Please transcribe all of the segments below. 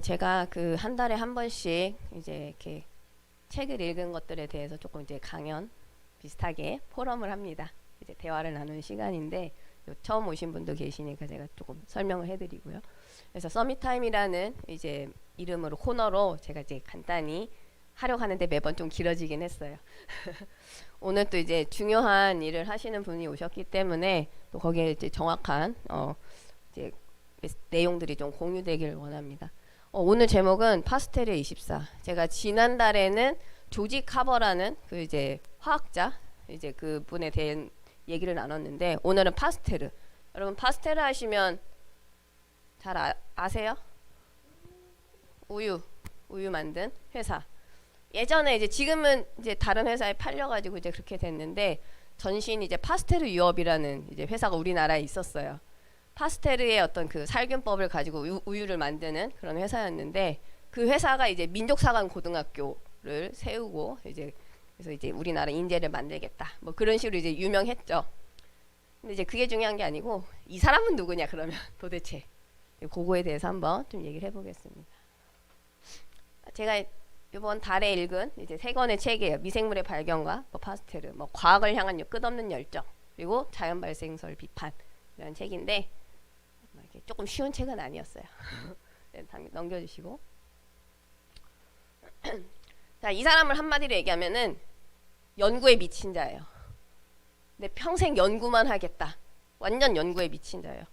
제가 그 한 달에 한 번씩 이제 이렇게 책을 읽은 것들에 대해서 조금 이제 강연 비슷하게 포럼을 합니다. 이제 대화를 나누는 시간인데 처음 오신 분도 계시니까 제가 조금 설명을 해드리고요. 그래서 서밋타임이라는 이제 이름으로 코너로 제가 이제 간단히 하려고 하는데 매번 좀 길어지긴 했어요. 오늘 또 이제 중요한 일을 하시는 분이 오셨기 때문에 또 거기에 이제 정확한 이제 내용들이 좀 공유되기를 원합니다. 오늘 제목은 파스텔의 24. 제가 지난달에는 조지 카버라는 그 이제 화학자 이제 그 분에 대한 얘기를 나눴는데 오늘은 파스텔. 여러분 파스텔 하시면 잘 아세요? 우유 만든 회사. 예전에 이제 지금은 이제 다른 회사에 팔려가지고 이제 그렇게 됐는데 전신 이제 파스텔 유업이라는 이제 회사가 우리나라에 있었어요. 파스텔의 어떤 그 살균법을 가지고 우유를 만드는 그런 회사였는데 그 회사가 이제 민족사관 고등학교를 세우고 이제 그래서 이제 우리나라 인재를 만들겠다 뭐 그런 식으로 이제 유명했죠. 근데 이제 그게 중요한 게 아니고 이 사람은 누구냐 그러면 도대체 그거에 대해서 한번 좀 얘기를 해보겠습니다. 제가 이번 달에 읽은 이제 세 권의 책이에요. 미생물의 발견과 파스텔, 과학을 향한 끝없는 열정, 그리고 자연 발생설 비판 이런 책인데 조금 쉬운 책은 아니었어요. 네, 넘겨주시고. 자, 이 사람을 한마디로 얘기하면은 연구에 미친 자예요. 근데 평생 연구만 하겠다. 완전 연구에 미친 자예요.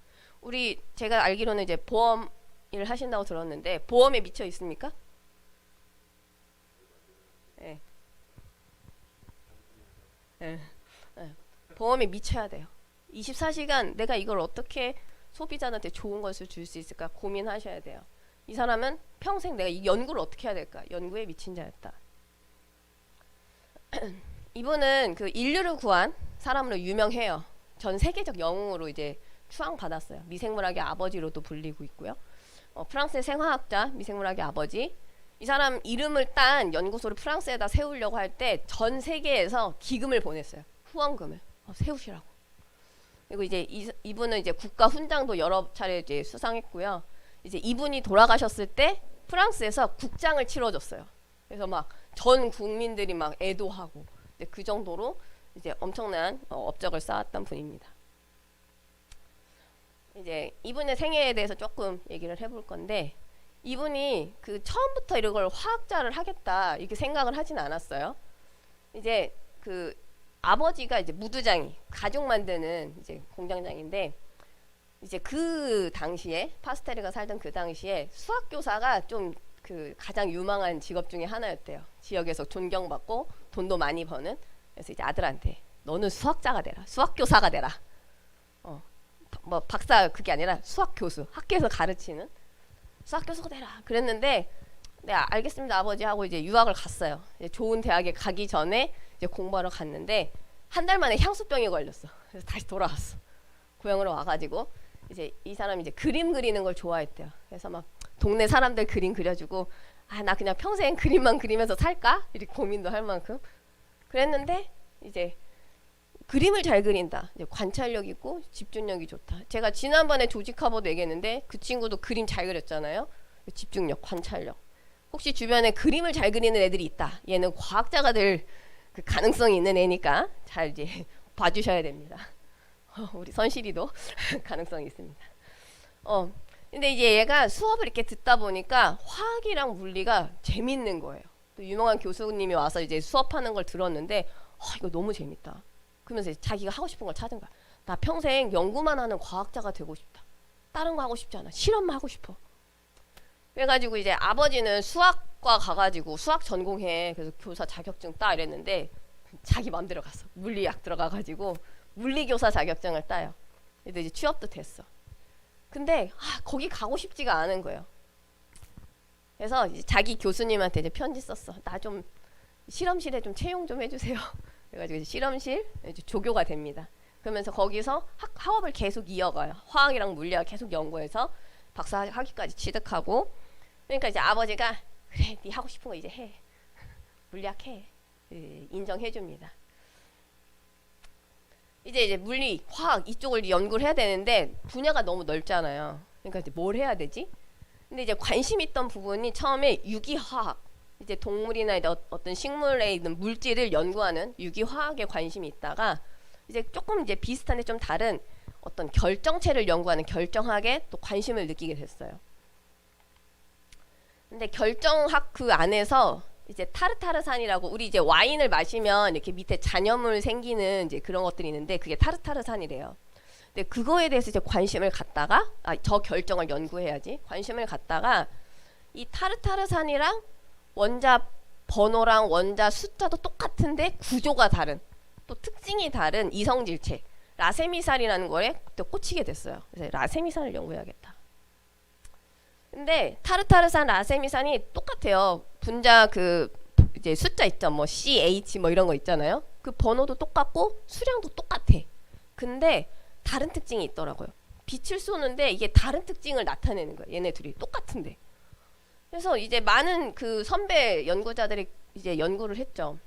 제가 알기로는 이제 보험 일을 하신다고 들었는데 보험에 미쳐 있습니까? 네. 네. 네. 보험에 미쳐야 돼요. 24시간 내가 이걸 어떻게 소비자한테 좋은 것을 줄 수 있을까 고민하셔야 돼요. 이 사람은 평생 내가 이 연구를 어떻게 해야 될까 연구에 미친 자였다. 이분은 그 인류를 구한 사람으로 유명해요. 전 세계적 영웅으로 이제 추앙받았어요. 미생물학의 아버지로도 불리고 있고요. 프랑스의 생화학자, 미생물학의 아버지. 이 사람 이름을 딴 연구소를 프랑스에다 세우려고 할 때 전 세계에서 기금을 보냈어요. 후원금을 세우시라고. 그리고 이제 이분은 이제 국가 훈장도 여러 차례 이제 수상했고요. 이제 이분이 돌아가셨을 때 프랑스에서 국장을 치러줬어요. 그래서 막 전 국민들이 막 애도하고 그 정도로 이제 엄청난 업적을 쌓았던 분입니다. 이제 이분의 생애에 대해서 조금 얘기를 해볼 건데 이분이 그 처음부터 이런 걸 화학자를 하겠다 이렇게 생각을 하진 않았어요. 이제 그 아버지가 이제 무두장이 가죽 만드는 이제 공장장인데 이제 그 당시에 파스텔이가 살던 그 당시에 수학 교사가 좀 그 가장 유망한 직업 중에 하나였대요. 지역에서 존경받고 돈도 많이 버는. 그래서 이제 아들한테 너는 수학자가 되라, 수학 교사가 되라. 박사 그게 아니라 수학 교수, 학교에서 가르치는 수학 교수가 되라. 그랬는데 네 알겠습니다 아버지 하고 이제 유학을 갔어요. 이제 좋은 대학에 가기 전에 이제 공부하러 갔는데 한 달 만에 향수병에 걸렸어. 그래서 다시 돌아왔어. 고향으로 와가지고 이제 이 사람이 이제 그림 그리는 걸 좋아했대요. 그래서 막 동네 사람들 그림 그려주고 나 그냥 평생 그림만 그리면서 살까? 이렇게 고민도 할 만큼 그랬는데 이제 그림을 잘 그린다. 이제 관찰력 있고 집중력이 좋다. 제가 지난번에 조지 카버도 얘기했는데 그 친구도 그림 잘 그렸잖아요. 집중력, 관찰력. 혹시 주변에 그림을 잘 그리는 애들이 있다. 얘는 과학자가 될 그 가능성이 있는 애니까 잘 이제 봐주셔야 됩니다. 우리 선실이도 가능성이 있습니다. 근데 이제 얘가 수업을 이렇게 듣다 보니까 화학이랑 물리가 재밌는 거예요. 또 유명한 교수님이 와서 이제 수업하는 걸 들었는데 이거 너무 재밌다. 그러면서 자기가 하고 싶은 걸 찾은 거야. 나 평생 연구만 하는 과학자가 되고 싶다. 다른 거 하고 싶지 않아. 실험만 하고 싶어. 그래가지고 이제 아버지는 수학과 가가지고 수학 전공해. 그래서 교사 자격증 따 이랬는데 자기 맘대로 갔어. 물리학 들어가가지고 물리교사 자격증을 따요. 근데 이제 취업도 됐어. 근데 거기 가고 싶지가 않은 거예요. 그래서 이제 자기 교수님한테 이제 편지 썼어. 나 좀 실험실에 좀 채용 좀 해주세요. 그래가지고 이제 실험실 이제 조교가 됩니다. 그러면서 거기서 학업을 계속 이어가요. 화학이랑 물리학 계속 연구해서 박사 학위까지 취득하고. 그러니까 이제 아버지가 그래 네 하고 싶은 거 이제 해. 물리학 해. 인정해줍니다. 이제 물리, 화학 이쪽을 연구를 해야 되는데 분야가 너무 넓잖아요. 그러니까 이제 뭘 해야 되지? 근데 이제 관심 있던 부분이 처음에 유기화학, 이제 동물이나 어떤 식물에 있는 물질을 연구하는 유기화학에 관심이 있다가 이제 조금 이제 비슷한데 좀 다른 어떤 결정체를 연구하는 결정학에 또 관심을 느끼게 됐어요. 근데 결정학 그 안에서 이제 타르타르산이라고, 우리 이제 와인을 마시면 이렇게 밑에 잔여물 생기는 이제 그런 것들이 있는데 그게 타르타르산이래요. 근데 그거에 대해서 이제 관심을 갖다가 저 결정을 연구해야지 관심을 갖다가 이 타르타르산이랑 원자 번호랑 원자 숫자도 똑같은데 구조가 다른, 또 특징이 다른 이성질체 라세미산이라는 거에 또 꽂히게 됐어요. 그래서 라세미산을 연구해야겠다. 근데 타르타르산, 라세미산이 똑같아요. 분자 그 이제 숫자 있죠. 뭐 CH 뭐 이런 거 있잖아요. 그 번호도 똑같고 수량도 똑같아. 근데 다른 특징이 있더라고요. 빛을 쏘는데 이게 다른 특징을 나타내는 거예요. 얘네 둘이 똑같은데. 그래서 이제 많은 그 선배 연구자들이 이제 연구를 했죠.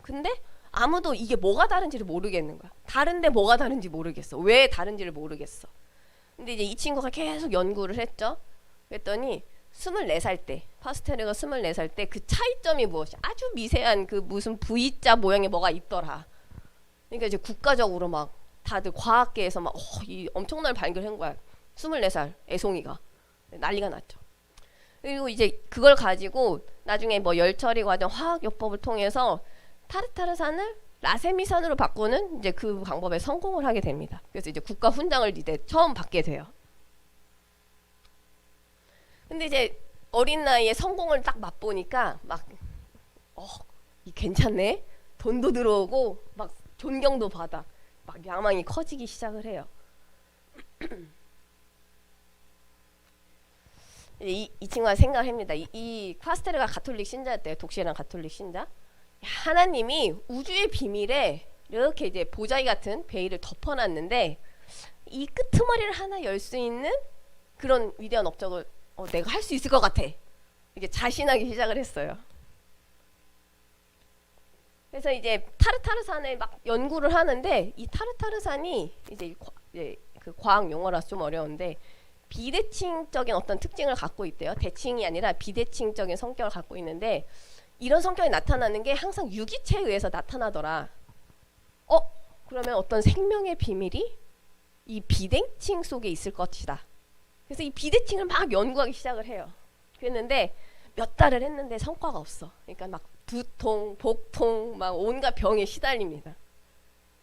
근데 아무도 이게 뭐가 다른지를 모르겠는 거야. 다른데 뭐가 다른지 모르겠어. 왜 다른지를 모르겠어. 근데 이제 이 친구가 계속 연구를 했죠. 그랬더니 24살 때, 파스테르가 24살 때 그 차이점이 무엇이, 아주 미세한 그 무슨 V자 모양의 뭐가 있더라. 그러니까 이제 국가적으로 막 다들 과학계에서 막 이 엄청난 발견을 한 거야. 24살 애송이가 난리가 났죠. 그리고 이제 그걸 가지고 나중에 뭐 열처리 과정 화학요법을 통해서 타르타르산을 라세미산으로 바꾸는 이제 그 방법에 성공을 하게 됩니다. 그래서 이제 국가 훈장을 이제 처음 받게 돼요. 근데 이제 어린 나이에 성공을 딱 맛보니까 막 이 괜찮네, 돈도 들어오고 막 존경도 받아, 막 야망이 커지기 시작을 해요. 이 친구가 생각을 합니다. 이 파스테르가 가톨릭 신자였대요. 독실한 가톨릭 신자. 하나님이 우주의 비밀에 이렇게 이제 보자기 같은 베일을 덮어놨는데 이 끄트머리를 하나 열 수 있는 그런 위대한 업적을 내가 할 수 있을 것 같아. 이게 자신하기 시작을 했어요. 그래서 이제 타르타르산을 막 연구를 하는데 이 타르타르산이 이제 그 과학 용어라서 좀 어려운데 비대칭적인 어떤 특징을 갖고 있대요. 대칭이 아니라 비대칭적인 성격을 갖고 있는데 이런 성격이 나타나는 게 항상 유기체에 의해서 나타나더라. 그러면 어떤 생명의 비밀이 이 비대칭 속에 있을 것이다. 그래서 이 비대칭을 막 연구하기 시작을 해요. 그랬는데 몇 달을 했는데 성과가 없어. 그러니까 막 두통, 복통, 막 온갖 병에 시달립니다.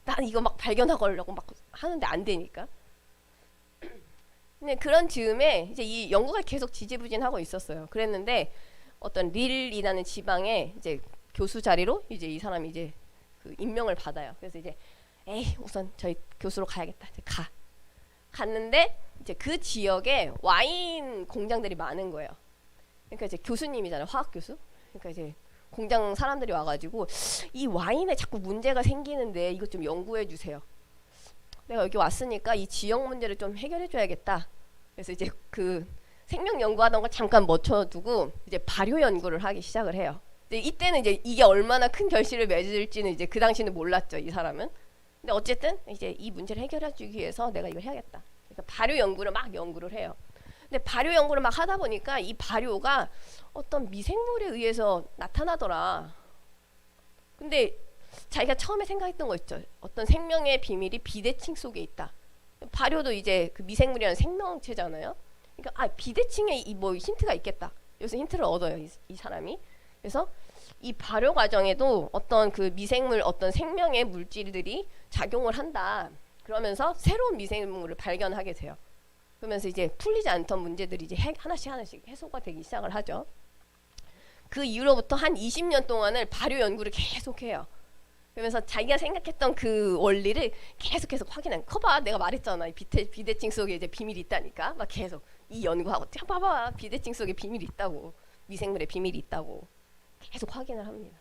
난 이거 막 발견하려고 막 하는데 안 되니까. 근데 그런 즈음에 이제 이 연구가 계속 지지부진하고 있었어요. 그랬는데 어떤 릴이라는 지방에 이제 교수 자리로 이제 이 사람이 이제 그 임명을 받아요. 그래서 이제 우선 저희 교수로 가야겠다. 이제 갔는데 이제 그 지역에 와인 공장들이 많은 거예요. 그러니까 이제 교수님이잖아요, 화학 교수. 그러니까 이제 공장 사람들이 와가지고 이 와인에 자꾸 문제가 생기는데 이것 좀 연구해 주세요. 내가 여기 왔으니까 이 지역 문제를 좀 해결해 줘야겠다. 그래서 이제 그 생명 연구하던 걸 잠깐 멈춰두고 이제 발효 연구를 하기 시작을 해요. 이제 이때는 이제 이게 얼마나 큰 결실을 맺을지는 이제 그 당시는 몰랐죠, 이 사람은. 근데 어쨌든 이제 이 문제를 해결해 주기 위해서 내가 이걸 해야겠다. 그러니까 발효 연구를 막 연구를 해요. 근데 발효 연구를 막 하다 보니까 이 발효가 어떤 미생물에 의해서 나타나더라. 근데 자기가 처음에 생각했던 거 있죠. 어떤 생명의 비밀이 비대칭 속에 있다. 발효도 이제 그 미생물이라는 생명체잖아요. 그러니까 비대칭에 뭐 힌트가 있겠다. 여기서 힌트를 얻어요, 이 사람이. 그래서 이 발효 과정에도 어떤 그 미생물, 어떤 생명의 물질들이 작용을 한다. 그러면서 새로운 미생물을 발견하게 돼요. 그러면서 이제 풀리지 않던 문제들이 이제 하나씩 해소가 되기 시작을 하죠. 그 이후로부터 한 20년 동안을 발효 연구를 계속해요. 그러면서 자기가 생각했던 그 원리를 계속 확인한. 커봐, 내가 말했잖아. 비대칭 속에 이제 비밀이 있다니까. 막 계속 이 연구하고, 봐봐, 비대칭 속에 비밀이 있다고, 미생물의 비밀이 있다고 계속 확인을 합니다.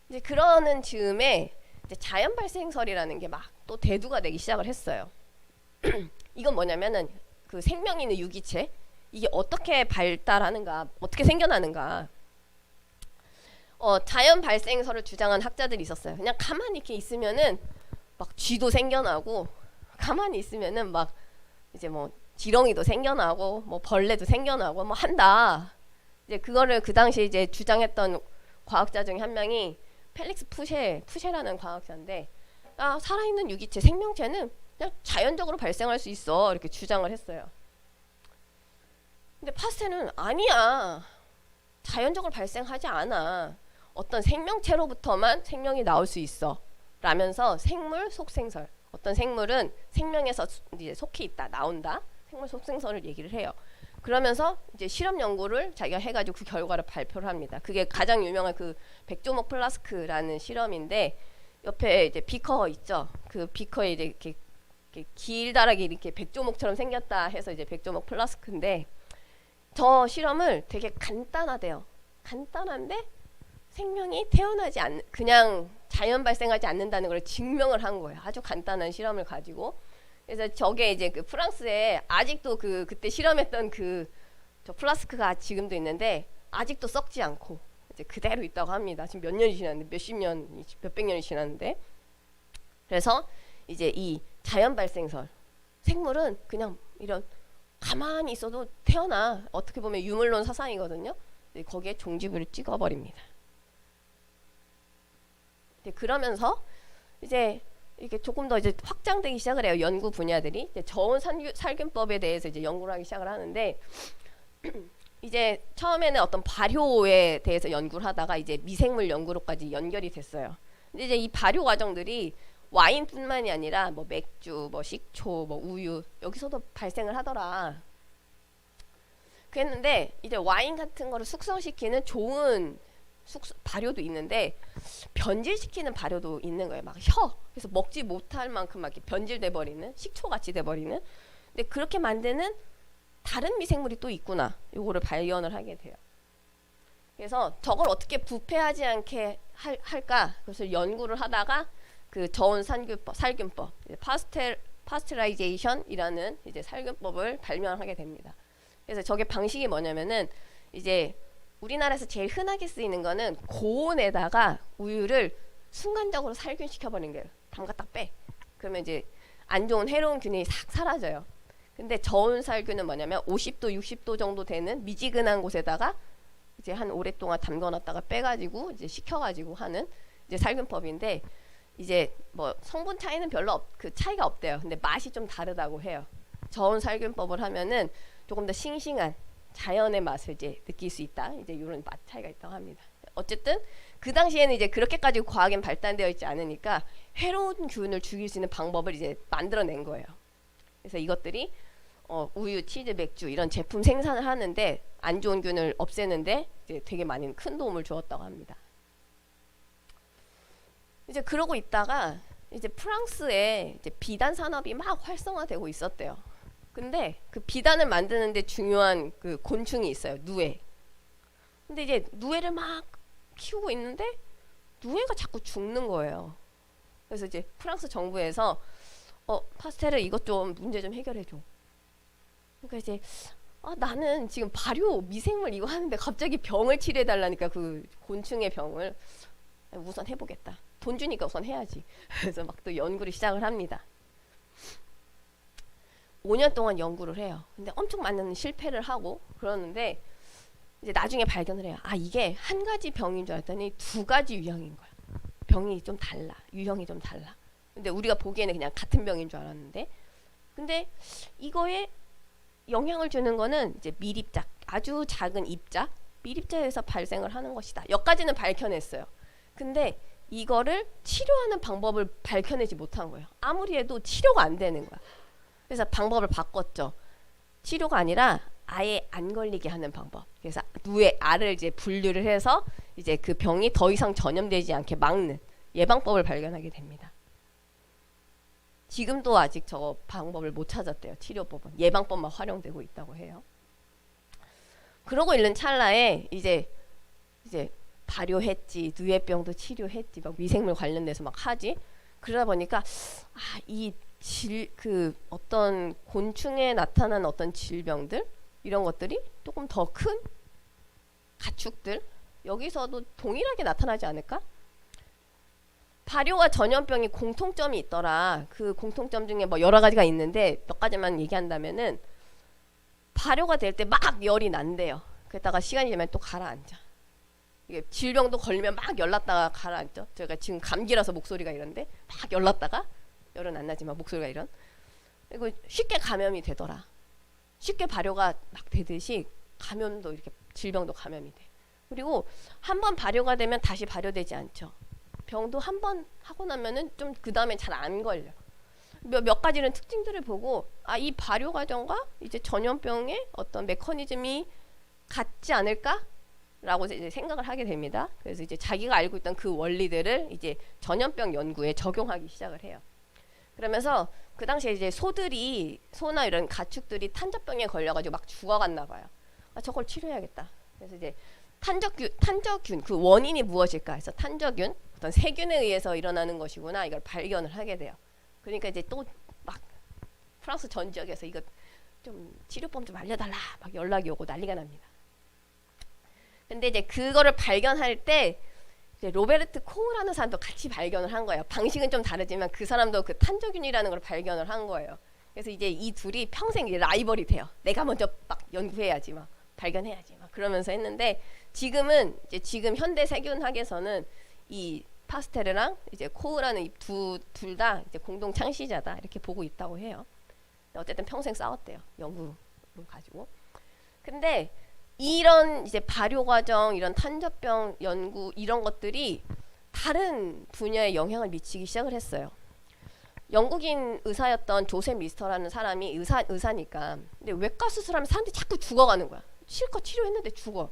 이제 그러는 즈음에 이제 자연 발생설이라는 게 막 또 대두가 되기 시작을 했어요. 이건 뭐냐면은 그 생명 있는 유기체, 이게 어떻게 발달하는가, 어떻게 생겨나는가. 자연 발생설을 주장한 학자들이 있었어요. 그냥 가만히 이렇게 있으면은 막 쥐도 생겨나고, 가만히 있으면은 막 이제 뭐 지렁이도 생겨나고 뭐 벌레도 생겨나고 뭐 한다. 이제 그거를 그 당시 이제 주장했던 과학자 중에 한 명이 펠릭스 푸쉐라는 과학자인데, 살아있는 유기체 생명체는 그냥 자연적으로 발생할 수 있어 이렇게 주장을 했어요. 근데 파스텔은 아니야. 자연적으로 발생하지 않아. 어떤 생명체로부터만 생명이 나올 수 있어. 라면서 생물 속생설. 어떤 생물은 생명에서 이제 속해 있다, 나온다. 생물 속생설을 얘기를 해요. 그러면서 이제 실험 연구를 자기가 해가지고 그 결과를 발표를 합니다. 그게 가장 유명한 그 백조목 플라스크라는 실험인데, 옆에 이제 비커 있죠. 그 비커에 이제 이렇게 길다랗게 이렇게 백조목처럼 생겼다 해서 이제 백조목 플라스크인데, 저 실험을 되게 간단하대요. 간단한데 생명이 태어나지 않는, 그냥 자연 발생하지 않는다는 걸 증명을 한 거예요. 아주 간단한 실험을 가지고. 그래서 저게 이제 그 프랑스에 아직도 그때 실험했던 저 플라스크가 지금도 있는데 아직도 썩지 않고 이제 그대로 있다고 합니다. 지금 몇 년이 지났는데, 몇백 년이 지났는데. 그래서 이제 이 자연 발생설, 생물은 그냥 이런 가만히 있어도 태어나. 어떻게 보면 유물론 사상이거든요. 거기에 종지부를 찍어버립니다. 그러면서 이제 이게 조금 더 이제 확장되기 시작을 해요. 연구 분야들이 이제 저온 살균법에 대해서 이제 연구를 하기 시작을 하는데, 이제 처음에는 어떤 발효에 대해서 연구를 하다가 이제 미생물 연구로까지 연결이 됐어요. 근데 이제 이 발효 과정들이 와인뿐만이 아니라 뭐 맥주, 뭐 식초, 뭐 우유, 여기서도 발생을 하더라. 그랬는데 이제 와인 같은 거를 숙성시키는 좋은 발효도 있는데 변질시키는 발효도 있는 거예요. 막 그래서 먹지 못할 만큼 막 이렇게 변질돼 버리는, 식초같이 돼 버리는. 근데 그렇게 만드는 다른 미생물이 또 있구나. 요거를 발견을 하게 돼요. 그래서 저걸 어떻게 부패하지 않게 할까? 그래서 연구를 하다가 그 저온 살균법, 파스처라이제이션이라는 이제 살균법을 발명하게 됩니다. 그래서 저게 방식이 뭐냐면은, 이제 우리나라에서 제일 흔하게 쓰이는 거는 고온에다가 우유를 순간적으로 살균시켜 버리는 거예요. 담갔다 빼. 그러면 이제 안 좋은 해로운 균이 싹 사라져요. 근데 저온 살균은 뭐냐면 50도, 60도 정도 되는 미지근한 곳에다가 이제 한 오랫동안 담궈놨다가 빼가지고 이제 식혀가지고 하는 이제 살균법인데, 이제 뭐 성분 차이는 별로 그 차이가 없대요. 근데 맛이 좀 다르다고 해요. 저온 살균법을 하면은 조금 더 싱싱한 자연의 맛을 이제 느낄 수 있다. 이제 이런 맛 차이가 있다고 합니다. 어쨌든 그 당시에는 이제 그렇게까지 과학엔 발달되어 있지 않으니까 해로운 균을 죽일 수 있는 방법을 이제 만들어낸 거예요. 그래서 이것들이 우유, 치즈, 맥주 이런 제품 생산을 하는데 안 좋은 균을 없애는데 이제 되게 많이 큰 도움을 주었다고 합니다. 이제 그러고 있다가 이제 프랑스에 이제 비단 산업이 막 활성화되고 있었대요. 근데 그 비단을 만드는데 중요한 그 곤충이 있어요. 누에. 근데 이제 누에를 막 키우고 있는데 누에가 자꾸 죽는 거예요. 그래서 이제 프랑스 정부에서 파스텔을 이것 좀 문제 좀 해결해 줘. 그러니까 이제 나는 지금 발효 미생물 이거 하는데 갑자기 병을 치료해 달라니까, 그 곤충의 병을 우선 해보겠다. 돈 주니까 우선 해야지. 그래서 막 또 연구를 시작을 합니다. 5년 동안 연구를 해요. 근데 엄청 많은 실패를 하고 그러는데 이제 나중에 발견을 해요. 이게 한 가지 병인 줄 알았더니 두 가지 유형인 거야. 병이 좀 달라. 유형이 좀 달라. 근데 우리가 보기에는 그냥 같은 병인 줄 알았는데, 근데 이거에 영향을 주는 거는 이제 밀입자, 아주 작은 입자, 밀입자에서 발생을 하는 것이다. 여기까지는 밝혀냈어요. 근데 이거를 치료하는 방법을 밝혀내지 못한 거예요. 아무리 해도 치료가 안 되는 거야. 그래서 방법을 바꿨죠. 치료가 아니라 아예 안 걸리게 하는 방법. 그래서 누에 알을 이제 분류를 해서 이제 그 병이 더 이상 전염되지 않게 막는 예방법을 발견하게 됩니다. 지금도 아직 저 방법을 못 찾았대요. 치료법은 예방법만 활용되고 있다고 해요. 그러고 있는 찰나에 이제 발효했지, 누에병도 치료했지, 막 미생물 관련돼서 막 하지. 그러다 보니까 어떤 곤충에 나타난 어떤 질병들, 이런 것들이 조금 더 큰 가축들, 여기서도 동일하게 나타나지 않을까? 발효와 전염병이 공통점이 있더라. 그 공통점 중에 뭐 여러 가지가 있는데 몇 가지만 얘기한다면은, 발효가 될 때 막 열이 난대요. 그랬다가 시간이 지나면 또 가라앉아. 이게 질병도 걸리면 막 열났다가 가라앉죠. 제가 지금 감기라서 목소리가 이런데 막 열났다가 열은 안 나지만 목소리가 이런. 그리고 쉽게 감염이 되더라. 쉽게 발효가 막 되듯이 감염도 이렇게 질병도 감염이 돼. 그리고 한 번 발효가 되면 다시 발효되지 않죠. 병도 한 번 하고 나면은 좀 그 다음에 잘 안 걸려. 몇 가지는 특징들을 보고 이 발효 과정과 이제 전염병의 어떤 메커니즘이 같지 않을까라고 이제 생각을 하게 됩니다. 그래서 이제 자기가 알고 있던 그 원리들을 이제 전염병 연구에 적용하기 시작을 해요. 그러면서 그 당시에 이제 소나 이런 가축들이 탄저병에 걸려가지고 막 죽어갔나 봐요. 저걸 치료해야겠다. 그래서 이제 탄저균 그 원인이 무엇일까 해서 탄저균 어떤 세균에 의해서 일어나는 것이구나 이걸 발견을 하게 돼요. 그러니까 이제 또 막 프랑스 전 지역에서 이거 좀 치료법 좀 알려달라 막 연락이 오고 난리가 납니다. 근데 이제 그거를 발견할 때 이제 로베르트 코흐라는 사람도 같이 발견을 한 거예요. 방식은 좀 다르지만 그 사람도 그 탄저균이라는 걸 발견을 한 거예요. 그래서 이제 이 둘이 평생 이제 라이벌이 돼요. 내가 먼저 막 연구해야지 막 발견해야지 막 그러면서 했는데 지금은 이제 지금 현대 세균학에서는 이 파스테르랑 이제 코흐라는 둘 다 이제 공동 창시자다 이렇게 보고 있다고 해요. 어쨌든 평생 싸웠대요. 연구를 가지고. 근데 이런 이제 발효 과정, 이런 탄저병 연구 이런 것들이 다른 분야에 영향을 미치기 시작을 했어요. 영국인 의사였던 조셉 리스터라는 사람이 의사니까 근데 외과 수술하면 사람들이 자꾸 죽어가는 거야. 실컷 치료했는데 죽어.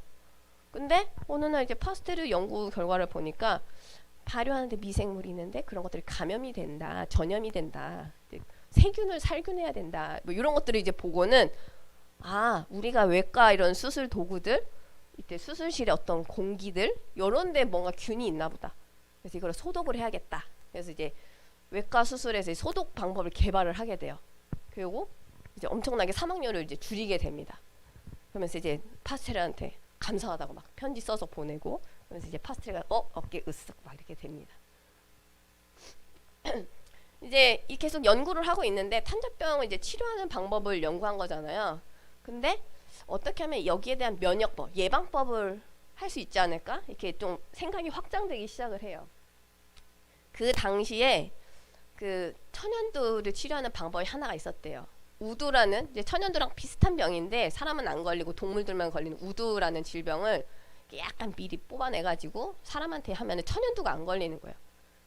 근데 어느 날 이제 파스테르 연구 결과를 보니까 발효하는데 미생물이 있는데 그런 것들이 감염이 된다, 전염이 된다, 세균을 살균해야 된다, 뭐 이런 것들을 이제 보고는 우리가 외과 이런 수술 도구들, 이때 수술실에 어떤 공기들 이런데 뭔가 균이 있나 보다. 그래서 이걸 소독을 해야겠다. 그래서 이제 외과 수술에서 소독 방법을 개발을 하게 돼요. 그리고 이제 엄청나게 사망률을 이제 줄이게 됩니다. 그러면서 이제 파스테르한테 감사하다고 막 편지 써서 보내고 그래서 이제 파스텔가 어깨 으쓱 막 이렇게 됩니다. 이제 이 계속 연구를 하고 있는데 탄저병을 이제 치료하는 방법을 연구한 거잖아요. 근데 어떻게 하면 여기에 대한 면역법, 예방법을 할 수 있지 않을까? 이렇게 좀 생각이 확장되기 시작을 해요. 그 당시에 그 천연두를 치료하는 방법이 하나가 있었대요. 우두라는 이제 천연두랑 비슷한 병인데 사람은 안 걸리고 동물들만 걸리는 우두라는 질병을 약간 미리 뽑아내가지고 사람한테 하면은 천연두가 안 걸리는 거예요.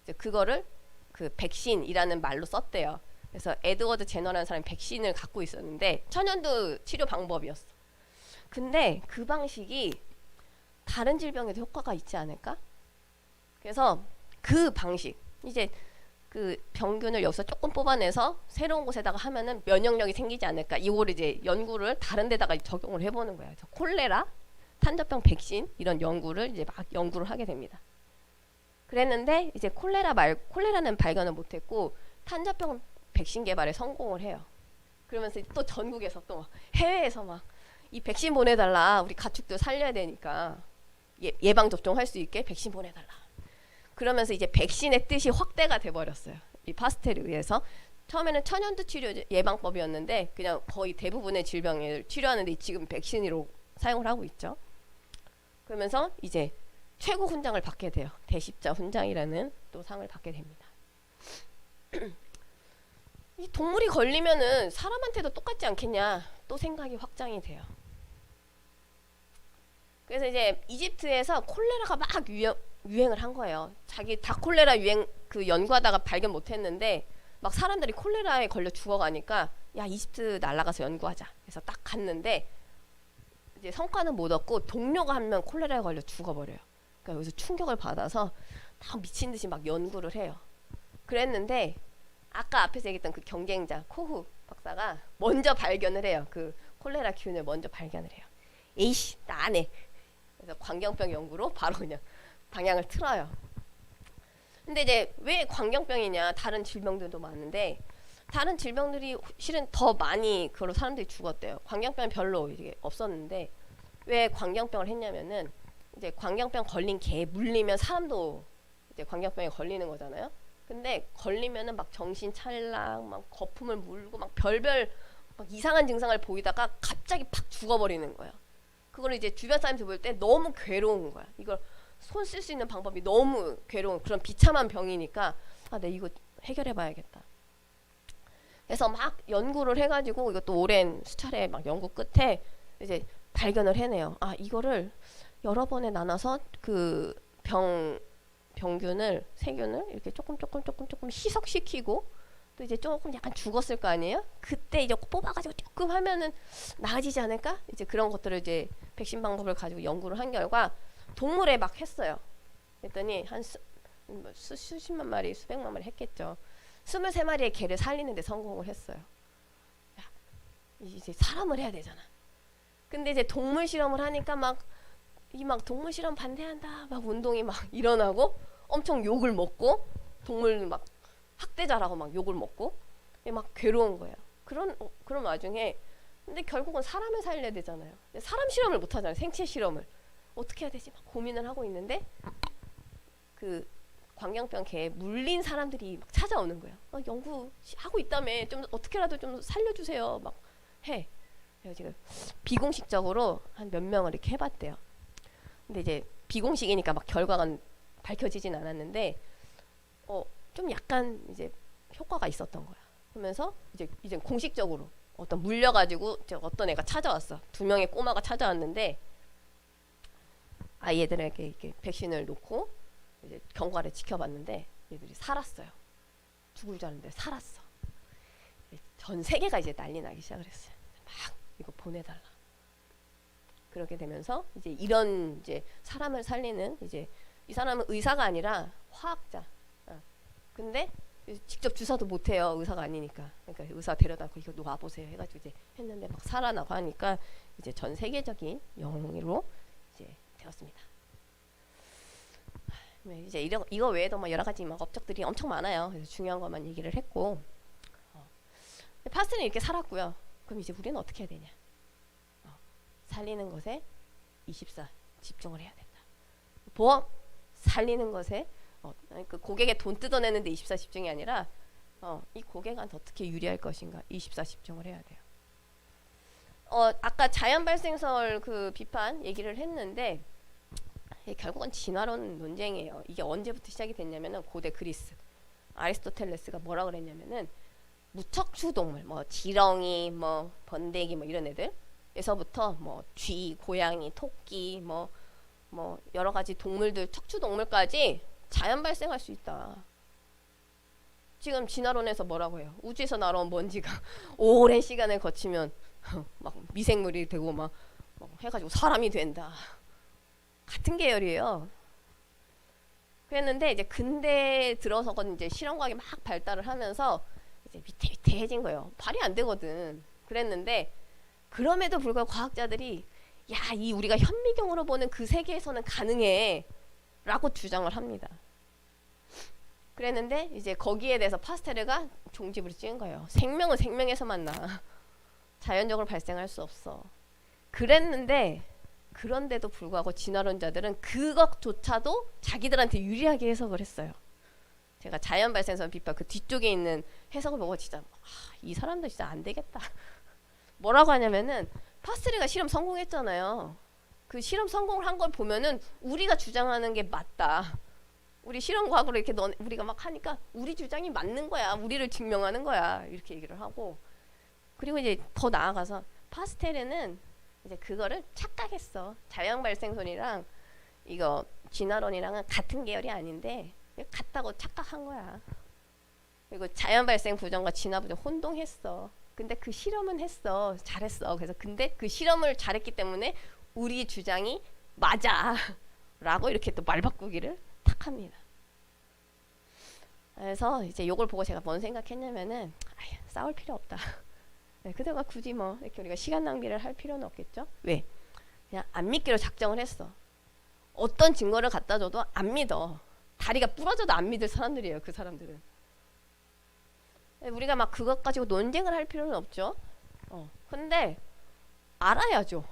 이제 그거를 그 백신이라는 말로 썼대요. 그래서 에드워드 제너라는 사람이 백신을 갖고 있었는데 천연두 치료 방법이었어. 근데 그 방식이 다른 질병에도 효과가 있지 않을까? 그래서 그 방식 이제 그 병균을 여기서 조금 뽑아내서 새로운 곳에다가 하면은 면역력이 생기지 않을까? 이거를 이제 연구를 다른 데다가 적용을 해보는 거예요. 그래서 콜레라 탄저병 백신 이런 연구를 이제 막 연구를 하게 됩니다. 그랬는데 이제 콜레라는 발견을 못했고 탄저병 백신 개발에 성공을 해요. 그러면서 또 전국에서 또 해외에서 막 이 백신 보내달라, 우리 가축들 살려야 되니까 예방 접종할 수 있게 백신 보내달라. 그러면서 이제 백신의 뜻이 확대가 돼버렸어요. 이 파스텔에 의해서 처음에는 천연두 치료 예방법이었는데 그냥 거의 대부분의 질병을 치료하는데 지금 백신으로 사용을 하고 있죠. 그러면서 이제 최고 훈장을 받게 돼요. 대십자 훈장이라는 또 상을 받게 됩니다. 이 동물이 걸리면은 사람한테도 똑같지 않겠냐 또 생각이 확장이 돼요. 그래서 이제 이집트에서 콜레라가 막 유행을 한 거예요. 자기 다 콜레라 유행 그 연구하다가 발견 못했는데 막 사람들이 콜레라에 걸려 죽어가니까 야 이집트 날아가서 연구하자. 그래서 딱 갔는데 이제 성과는 못 얻고 동료가 한 명 콜레라에 걸려 죽어버려요. 그러니까 여기서 충격을 받아서 다 미친 듯이 막 연구를 해요. 그랬는데 아까 앞에서 얘기했던 그 경쟁자 코후 박사가 먼저 발견을 해요. 그 콜레라 균을 먼저 발견을 해요. 에이씨 나 안 해. 그래서 광견병 연구로 바로 그냥 방향을 틀어요. 근데 이제 왜 광견병이냐? 다른 질병들도 많은데 다른 질병들이 실은 더 많이 그걸로 사람들이 죽었대요. 광견병은 별로 이게 없었는데 왜 광견병을 했냐면은 이제 광견병 걸린 개 물리면 사람도 이제 광견병에 걸리는 거잖아요. 근데 걸리면은 막 정신 찰랑 막 거품을 물고 막 별별 막 이상한 증상을 보이다가 갑자기 팍 죽어버리는 거예요. 그걸 이제 주변 사람들 볼 때 너무 괴로운 거야. 이걸 손 쓸 수 있는 방법이 너무 괴로운 그런 비참한 병이니까 아, 내 이거 해결해 봐야겠다. 그래서 막 연구를 해가지고 이것도 오랜 수차례 막 연구 끝에 이제 발견을 해내요. 아, 이거를 여러 번에 나눠서 그 병균을 세균을 이렇게 조금 희석시키고 또 이제 조금 약간 죽었을 거 아니에요? 그때 이제 뽑아가지고 조금 하면은 나아지지 않을까? 이제 그런 것들을 이제 백신 방법을 가지고 연구를 한 결과 동물에 막 했어요. 그랬더니 한 수십만 마리, 수백만 마리 했겠죠. 23마리의 개를 살리는데 성공을 했어요. 야, 이제 사람을 해야 되잖아. 근데 이제 동물 실험을 하니까 막 동물 실험 반대한다 막 운동이 막 일어나고 엄청 욕을 먹고 동물 막 학대자라고 막 욕을 먹고 막 괴로운 거예요. 그런 와중에 근데 결국은 사람을 살려야 되잖아요. 사람 실험을 못 하잖아요. 생체 실험을 어떻게 해야 되지? 막 고민을 하고 있는데 그 광견병 개에 물린 사람들이 막 찾아오는 거예요. 연구하고 있다며 좀 어떻게라도 좀 살려주세요. 막 해. 그래서 지금 비공식적으로 한 몇 명을 이렇게 해봤대요. 근데 이제 비공식이니까 막 결과가 밝혀지진 않았는데 좀 약간 이제 효과가 있었던 거야. 그러면서 이제 공식적으로 물려가지고 어떤 애가 찾아왔어. 2명의 꼬마가 찾아왔는데 아이들에게 이렇게 백신을 놓고 이제 경과를 지켜봤는데 얘들이 살았어요. 죽을 줄 알았는데 살았어. 전 세계가 이제 난리 나기 시작을 했어요. 막 이거 보내달라. 그렇게 되면서 이제 이런 이제 사람을 살리는 이제 이 사람은 의사가 아니라 화학자. 근데 직접 주사도 못 해요. 의사가 아니니까. 그러니까 의사 데려다 이거 놔 보세요 해가지고 이제 했는데 막 살아나고 하니까 이제 전 세계적인 영웅으로 이제 되었습니다. 이제 이거 외에도 뭐 여러 가지 막 업적들이 엄청 많아요. 그래서 중요한 것만 얘기를 했고, 파스는 이렇게 살았고요. 그럼 이제 우리는 어떻게 해야 되냐? 살리는 것에 24 집중을 해야 된다. 보험 살리는 것에 그 고객의 돈 뜯어내는데 24 집중이 아니라 이 고객한테 어떻게 유리할 것인가 24 집중을 해야 돼요. 아까 자연 발생설 그 비판 얘기를 했는데 결국은 진화론 논쟁이에요. 이게 언제부터 시작이 됐냐면은 고대 그리스 아리스토텔레스가 뭐라 그랬냐면은 무척추 동물 뭐 지렁이 뭐 번데기 뭐 이런 애들에서부터 뭐 쥐, 고양이, 토끼 뭐 여러 가지 동물들 척추 동물까지 자연 발생할 수 있다. 지금 진화론에서 뭐라고 해요? 우주에서 날아온 먼지가 오랜 시간을 거치면 막 미생물이 되고 막 해가지고 사람이 된다. 같은 계열이에요. 그랬는데 이제 근대 들어서건 이제 실험과학이 막 발달을 하면서 이제 위태위태해진 거예요. 발이 안 되거든. 그랬는데 그럼에도 불구하고 과학자들이 야, 이 우리가 현미경으로 보는 그 세계에서는 가능해 라고 주장을 합니다. 그랬는데 이제 거기에 대해서 파스테르가 종지부를 찍은 거예요. 생명은 생명에서만 나. 자연적으로 발생할 수 없어. 그랬는데 그런데도 불구하고 진화론자들은 그것조차도 자기들한테 유리하게 해석을 했어요. 제가 자연 발생선 비판 그 뒤쪽에 있는 해석을 보고 진짜 이 사람들 진짜 안 되겠다. 뭐라고 하냐면은 파스테르가 실험 성공했잖아요. 그 실험 성공을 한 걸 보면은 우리가 주장하는 게 맞다. 우리 실험 과학으로 이렇게 우리가 막 하니까 우리 주장이 맞는 거야. 우리를 증명하는 거야. 이렇게 얘기를 하고 그리고 이제 더 나아가서 파스테르는 이제 그거를 착각했어. 자연 발생론이랑 이거 진화론이랑은 같은 계열이 아닌데 같다고 착각한 거야. 그리고 자연 발생 부정과 진화 부정 혼동했어. 근데 그 실험은 했어. 잘했어. 그래서 근데 그 실험을 잘했기 때문에 우리 주장이 맞아. 라고 이렇게 또 말 바꾸기를 탁 합니다. 그래서 이제 요걸 보고 제가 뭔 생각했냐면은 싸울 필요 없다. 네, 그대가 굳이 뭐 이렇게 우리가 시간 낭비를 할 필요는 없겠죠. 왜? 그냥 안 믿기로 작정을 했어. 어떤 증거를 갖다 줘도 안 믿어. 다리가 부러져도 안 믿을 사람들이에요. 그 사람들은. 우리가 막 그것 가지고 논쟁을 할 필요는 없죠. 근데 알아야죠.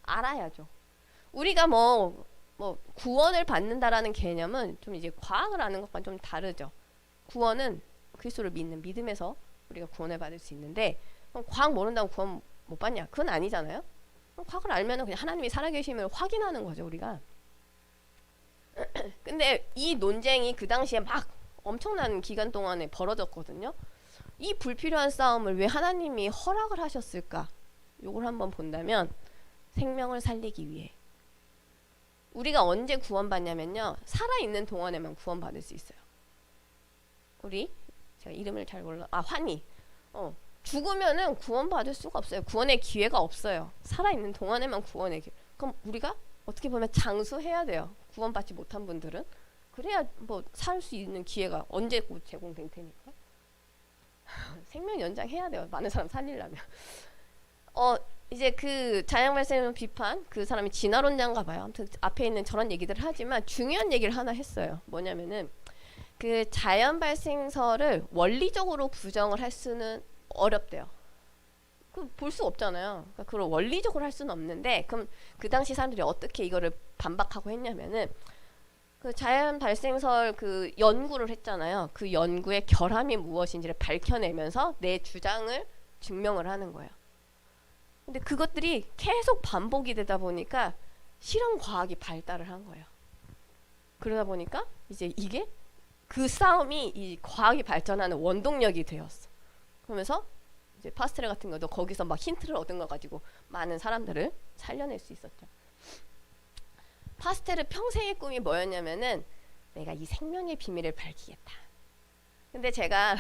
알아야죠. 우리가 뭐 구원을 받는다라는 개념은 좀 이제 과학을 아는 것과는 좀 다르죠. 구원은 그리스도를 믿는 믿음에서 우리가 구원을 받을 수 있는데 그럼 과학 모른다고 구원 못 받냐? 그건 아니잖아요. 그럼 과학을 알면은 그냥 하나님이 살아계심을 확인하는 거죠, 우리가. 근데 이 논쟁이 그 당시에 막 엄청난 기간 동안에 벌어졌거든요. 이 불필요한 싸움을 왜 하나님이 허락을 하셨을까? 요걸 한번 본다면 생명을 살리기 위해. 우리가 언제 구원받냐면요. 살아있는 동안에만 구원받을 수 있어요. 우리 제가 이름을 잘 몰라. 환희. 죽으면은 구원받을 수가 없어요. 구원의 기회가 없어요. 살아있는 동안에만 구원의 기회. 그럼 우리가 어떻게 보면 장수해야 돼요. 구원받지 못한 분들은. 그래야 뭐 살 수 있는 기회가 언제 곧 제공될 테니까. 생명 연장해야 돼요. 많은 사람 살리려면. 이제 그 자연 발생 비판 그 사람이 진화론자인가 봐요. 아무튼 앞에 있는 저런 얘기들을 하지만 중요한 얘기를 하나 했어요. 뭐냐면은 그 자연 발생설을 원리적으로 부정을 할 수는 어렵대요. 그 볼 수 없잖아요. 그러니까 그걸 원리적으로 할 수는 없는데 그럼 그 당시 사람들이 어떻게 이거를 반박하고 했냐면은 그 자연 발생설 그 연구를 했잖아요. 그 연구의 결함이 무엇인지를 밝혀내면서 내 주장을 증명을 하는 거예요. 근데 그것들이 계속 반복이 되다 보니까 실험 과학이 발달을 한 거예요. 그러다 보니까 이제 이게 그 싸움이 이 과학이 발전하는 원동력이 되었어. 그러면서 이제 파스텔 같은 것도 거기서 막 힌트를 얻은 거 가지고 많은 사람들을 살려낼 수 있었죠. 파스텔의 평생의 꿈이 뭐였냐면은 내가 이 생명의 비밀을 밝히겠다. 근데 제가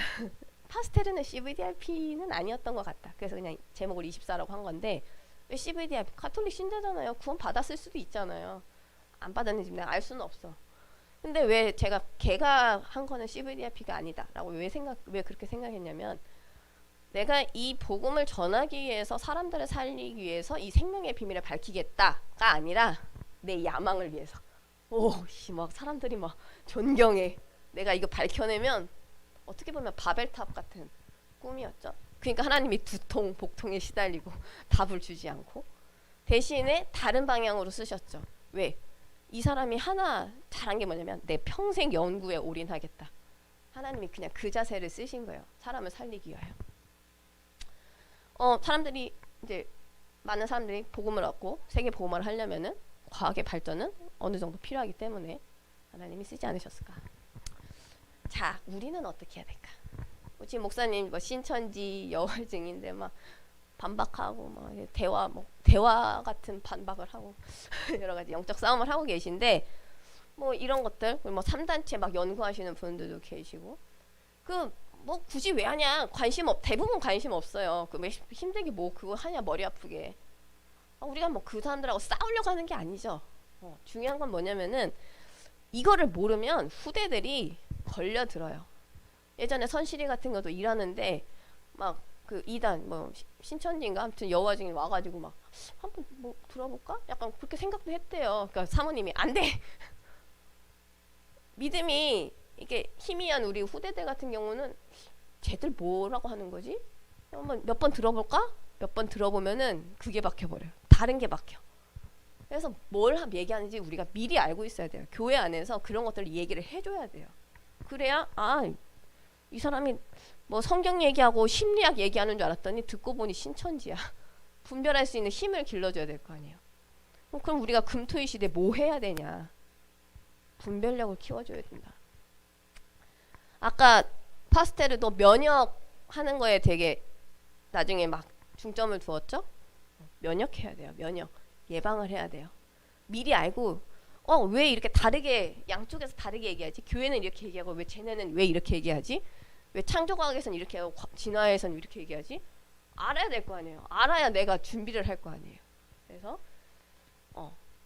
파스텔은 CVDIP는 아니었던 것 같다. 그래서 그냥 제목을 24라고 한 건데 왜 CVDIP? 가톨릭 신자잖아요. 구원 받았을 수도 있잖아요. 안 받았는지 내가 알 수는 없어. 근데 왜 제가 걔가 한 거는 CVDIP가 아니다라고 왜 그렇게 생각했냐면 내가 이 복음을 전하기 위해서 사람들을 살리기 위해서 이 생명의 비밀을 밝히겠다가 아니라 내 야망을 위해서. 막 사람들이 막 존경해. 내가 이거 밝혀내면 어떻게 보면 바벨탑 같은 꿈이었죠. 그러니까 하나님이 두통, 복통에 시달리고 답을 주지 않고 대신에 다른 방향으로 쓰셨죠. 왜? 이 사람이 하나 잘한 게 뭐냐면 내 평생 연구에 올인하겠다. 하나님이 그냥 그 자세를 쓰신 거예요. 사람을 살리기 위하여. 사람들이 이제 많은 사람들이 복음을 얻고 세계 복음화를 하려면은 과학의 발전은 어느 정도 필요하기 때문에 하나님이 쓰지 않으셨을까. 자, 우리는 어떻게 해야 될까? 지금 목사님 뭐 신천지 여월 증인데 막 반박하고 막 대화 같은 반박을 하고 여러 가지 영적 싸움을 하고 계신데 뭐 이런 것들 뭐 3단체 막 연구하시는 분들도 계시고 그 뭐 굳이 왜 하냐 대부분 관심 없어요. 그 왜 힘들게 뭐 그거 하냐 머리 아프게. 우리가 뭐 그 사람들하고 싸우려고 하는 게 아니죠. 중요한 건 뭐냐면은 이거를 모르면 후대들이 걸려들어요. 예전에 선실이 같은 것도 일하는데 막 그 이단 뭐 신천지인가 아무튼 여호와 증인 와가지고 막 한번 뭐 들어볼까? 약간 그렇게 생각도 했대요. 그러니까 사모님이 안 돼. 믿음이 이게 희미한 우리 후대들 같은 경우는 쟤들 뭐라고 하는 거지? 한번 몇 번 들어볼까? 몇 번 들어보면은 그게 박혀버려요. 다른 게 박혀. 그래서 뭘 얘기하는지 우리가 미리 알고 있어야 돼요. 교회 안에서 그런 것들을 얘기를 해줘야 돼요. 그래야 이 사람이 뭐 성경 얘기하고 심리학 얘기하는 줄 알았더니 듣고 보니 신천지야. 분별할 수 있는 힘을 길러줘야 될 거 아니에요. 그럼 우리가 금토일 시대 뭐 해야 되냐? 분별력을 키워줘야 된다. 아까 파스텔도 면역하는 거에 되게 나중에 막 중점을 두었죠? 면역해야 돼요. 면역. 예방을 해야 돼요. 미리 알고 왜 이렇게 다르게 양쪽에서 다르게 얘기하지? 교회는 이렇게 얘기하고 왜 쟤네는 왜 이렇게 얘기하지? 왜 창조과학에서는 이렇게 하고 진화에서는 이렇게 얘기하지? 알아야 될 거 아니에요. 알아야 내가 준비를 할 거 아니에요. 그래서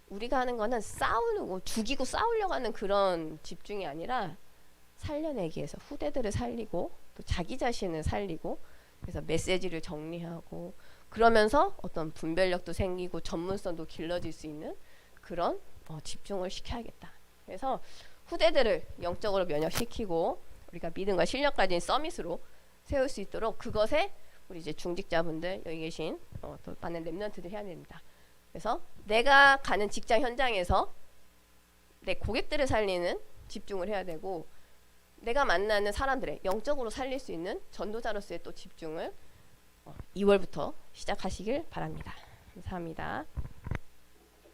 우리가 하는 거는 싸우고 죽이고 싸우려고 하는 그런 집중이 아니라 살려내기 위해서 후대들을 살리고 또 자기 자신을 살리고 그래서 메시지를 정리하고 그러면서 어떤 분별력도 생기고 전문성도 길러질 수 있는 그런 집중을 시켜야겠다. 그래서 후대들을 영적으로 면역시키고 우리가 믿음과 실력 가진 서밋으로 세울 수 있도록 그것에 우리 이제 중직자분들 여기 계신 또 많은 렘넌트들 해야 됩니다. 그래서 내가 가는 직장 현장에서 내 고객들을 살리는 집중을 해야 되고 내가 만나는 사람들의 영적으로 살릴 수 있는 전도자로서의 또 집중을 2월부터 시작하시길 바랍니다. 감사합니다.